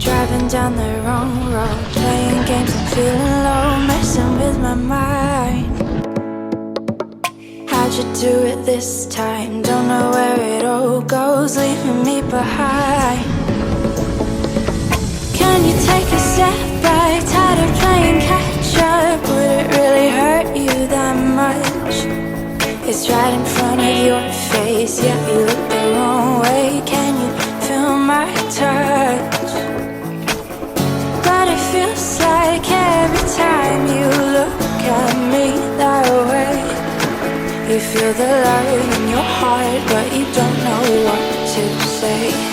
Driving down the wrong road, playing games and feeling low, messing with my mind. How'd you do it this time? Don't know where it all goes, leaving me behind. Can you take a step back? Tired of playing catch up. Would it really hurt you that much? It's right in front of your face, yeah, you look the wrong way. Can you feel my touch? But it feels like every time you look at me that way, you feel the love in your heart, but you don't know what to say.